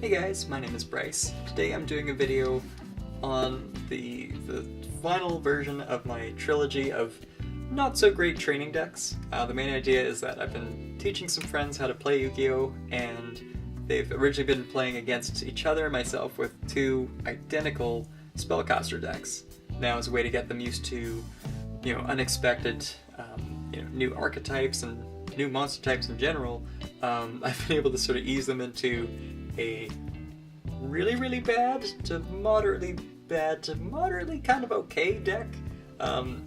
Hey guys, my name is Bryce. Today I'm doing a video on the final version of my trilogy of not so great training decks. The main idea is that I've been teaching some friends how to play Yu-Gi-Oh! And they've originally been playing against each other and myself with two identical spellcaster decks. Now as a way to get them used to, unexpected, new archetypes and new monster types in general, I've been able to sort of ease them into a really, really bad to moderately kind of okay deck.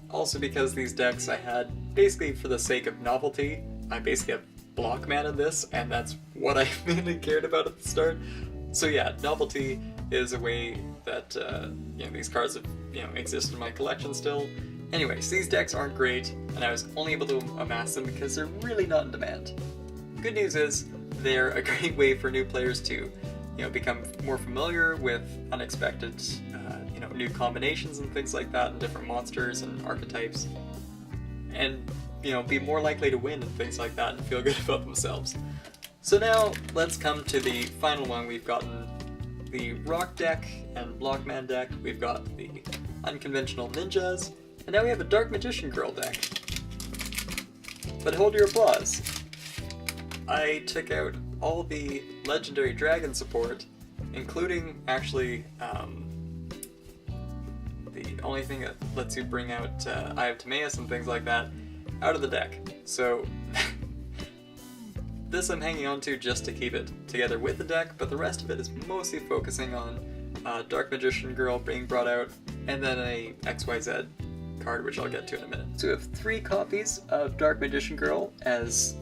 Also because these decks I had, basically for the sake of novelty, I basically have block mana this, and that's what I mainly cared about at the start. So yeah, novelty is a way that these cards have exist in my collection still. Anyways, these decks aren't great, and I was only able to amass them because they're really not in demand. Good news is, they're a great way for new players to, become more familiar with unexpected, new combinations and things like that, and different monsters and archetypes, and, be more likely to win and things like that and feel good about themselves. So now, let's come to the final one. We've gotten the Rock deck and Blockman deck, we've got the Unconventional Ninjas, and now we have a Dark Magician Girl deck. But hold your applause. I took out all the Legendary Dragon support, including, actually, the only thing that lets you bring out Eye of Timaeus and things like that, out of the deck. So, this I'm hanging on to just to keep it together with the deck, but the rest of it is mostly focusing on Dark Magician Girl being brought out, and then a XYZ card, which I'll get to in a minute. So we have 3 copies of Dark Magician Girl as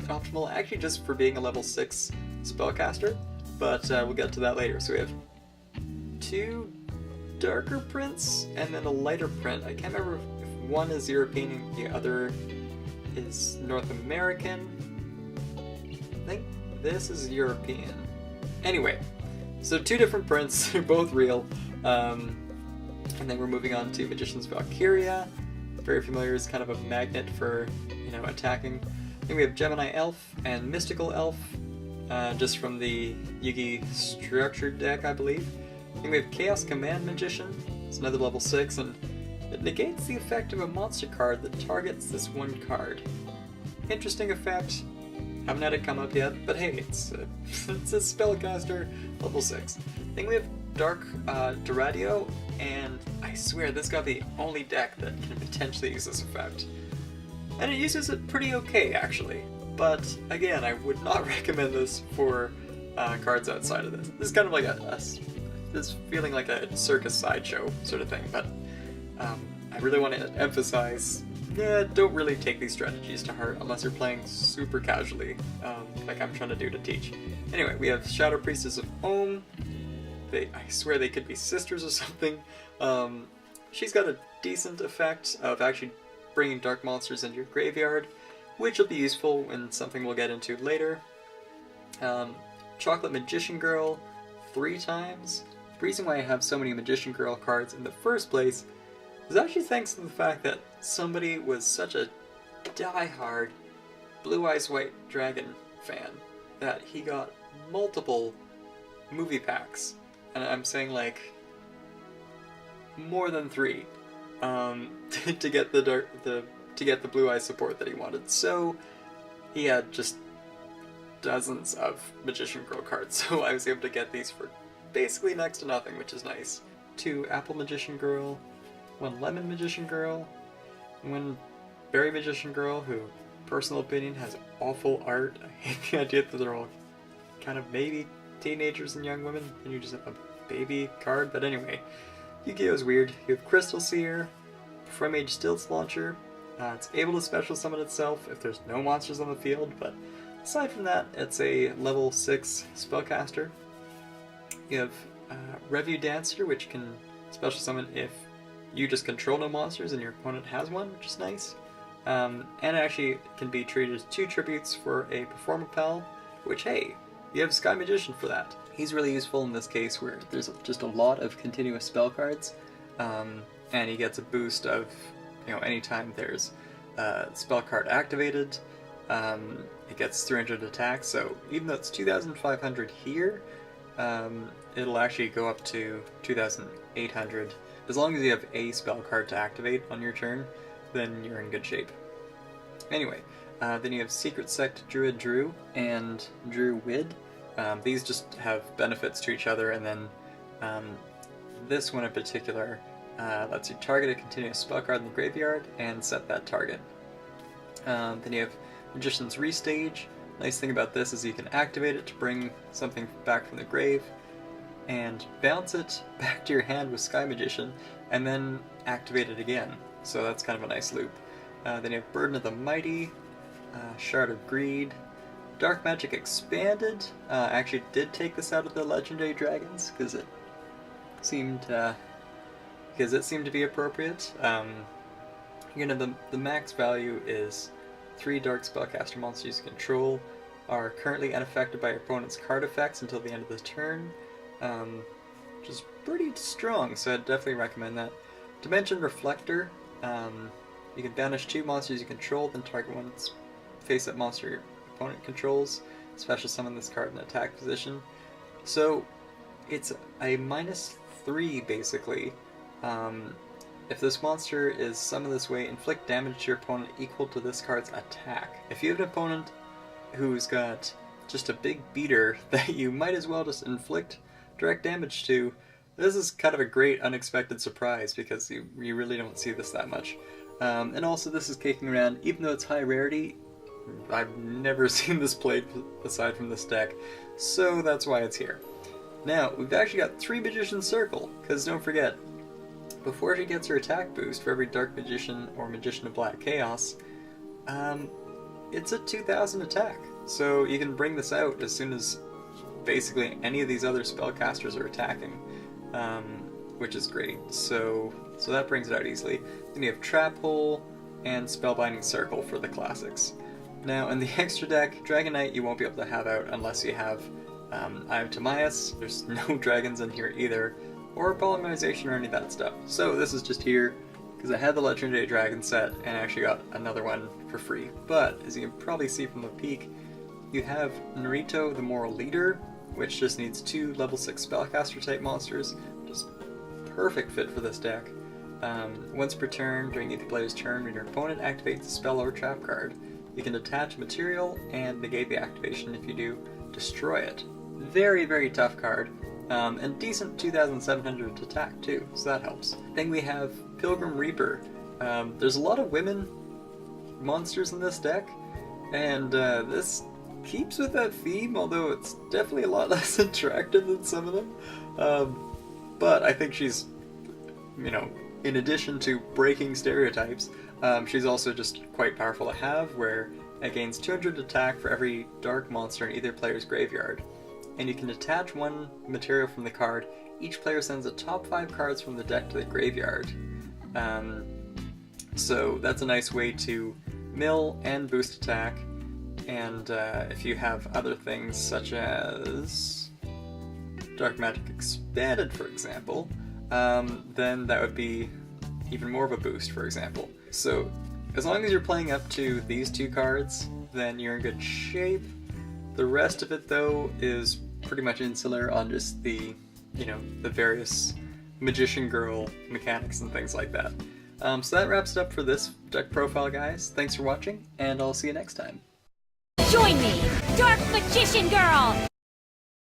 optimal, actually just for being a level 6 spellcaster, but we'll get to that later. So we have 2 darker prints and then a lighter print. I can't remember if one is European and the other is North American. I think this is European. Anyway, so 2 different prints, they're both real. And then we're moving on to Magician's Valkyria. Very familiar as kind of a magnet for, attacking. Then we have Gemini Elf and Mystical Elf, just from the Yugi Structured deck, I believe. Then we have Chaos Command Magician. It's another level 6, and it negates the effect of a monster card that targets this one card. Interesting effect. Haven't had it come up yet, but hey, it's a spellcaster, level 6. Then we have Dark Doradio, and I swear this got the only deck that can potentially use this effect. And it uses it pretty okay, actually. But again, I would not recommend this for cards outside of this. This is kind of like this feeling like a circus sideshow sort of thing, but I really want to emphasize, don't really take these strategies to heart unless you're playing super casually, like I'm trying to do to teach. Anyway, we have Shadow Priestess of Ohm. I swear they could be sisters or something. She's got a decent effect of actually bringing dark monsters into your graveyard, which will be useful in something we'll get into later. Chocolate Magician Girl, 3 times. The reason why I have so many Magician Girl cards in the first place is actually thanks to the fact that somebody was such a die-hard Blue Eyes White Dragon fan that he got multiple movie packs. And I'm saying like more than 3 to get the Blue Eye support that he wanted. So he had just dozens of Magician Girl cards, so I was able to get these for basically next to nothing, which is nice. 2 Apple Magician Girl, 1 Lemon Magician Girl, 1 Berry Magician Girl, who, personal opinion, has awful art. I hate the idea that they're all kind of maybe teenagers and young women, and you just have a baby card, but anyway. Yu-Gi-Oh! Is weird. You have Crystal Seer, From Age Stilts Launcher. It's able to special summon itself if there's no monsters on the field, but aside from that, it's a level 6 spellcaster. You have Revue Dancer, which can special summon if you just control no monsters and your opponent has one, which is nice. And it actually can be treated as 2 tributes for a Performapal, which, hey, you have Sky Magician for that. He's really useful in this case where there's just a lot of continuous spell cards, and he gets a boost of, anytime there's a spell card activated, it gets 300 attack, so even though it's 2,500 here, it'll actually go up to 2,800. As long as you have a spell card to activate on your turn, then you're in good shape. Anyway, then you have Secret Sect Druid Drew and Drew Wid. These just have benefits to each other, and then this one in particular lets you target a continuous spell card in the graveyard and set that target. Then you have Magician's Restage. Nice thing about this is you can activate it to bring something back from the grave, and bounce it back to your hand with Sky Magician, and then activate it again. So that's kind of a nice loop. Then you have Burden of the Mighty, Shard of Greed, Dark Magic Expanded. I actually did take this out of the Legendary Dragons because it seemed to be appropriate. You know, the max value is 3 Dark Spellcaster monsters you control are currently unaffected by your opponent's card effects until the end of the turn, which is pretty strong, so I'd definitely recommend that. Dimension Reflector, you can banish 2 monsters you control, then target one face-up monster your opponent controls, special summon this card in attack position. So it's a -3 basically. If this monster is summoned this way, inflict damage to your opponent equal to this card's attack. If you have an opponent who's got just a big beater that you might as well just inflict direct damage to, this is kind of a great unexpected surprise because you really don't see this that much. And also this is kicking around, even though it's high rarity, I've never seen this played aside from this deck, so that's why it's here. Now, we've actually got 3 Magician Circle, because don't forget, before she gets her attack boost for every Dark Magician or Magician of Black Chaos, it's a 2,000 attack. So you can bring this out as soon as basically any of these other spellcasters are attacking, which is great. So that brings it out easily. Then you have Trap Hole and Spellbinding Circle for the classics. Now in the extra deck, Dragon Knight you won't be able to have out unless you have Eye of Timaeus. There's no dragons in here either, or polymerization or any of that stuff. So this is just here because I had the Legendary Dragon set and I actually got another one for free. But as you can probably see from the peak, you have Narito the Moral Leader, which just needs 2 level 6 spellcaster type monsters. Just perfect fit for this deck. Once per turn, during each player's turn, when your opponent activates a spell or trap card, you can attach a material and negate the activation. If you do, destroy it. Very, very tough card. And decent 2,700 attack too, so that helps. Then we have Pilgrim Reaper. There's a lot of women monsters in this deck, and this keeps with that theme, although it's definitely a lot less attractive than some of them. But I think she's, you know, in addition to breaking stereotypes, she's also just quite powerful to have, where it gains 200 attack for every dark monster in either player's graveyard. And you can attach 1 material from the card. Each player sends the top 5 cards from the deck to the graveyard. So that's a nice way to mill and boost attack. And if you have other things such as Dark Magic Expanded, for example, then that would be even more of a boost, for example. So as long as you're playing up to these 2 cards, then you're in good shape. The rest of it, though, is pretty much insular on just the, you know, the various Magician Girl mechanics and things like that. So that wraps it up for this deck profile, guys. Thanks for watching, and I'll see you next time. Join me, Dark Magician Girl!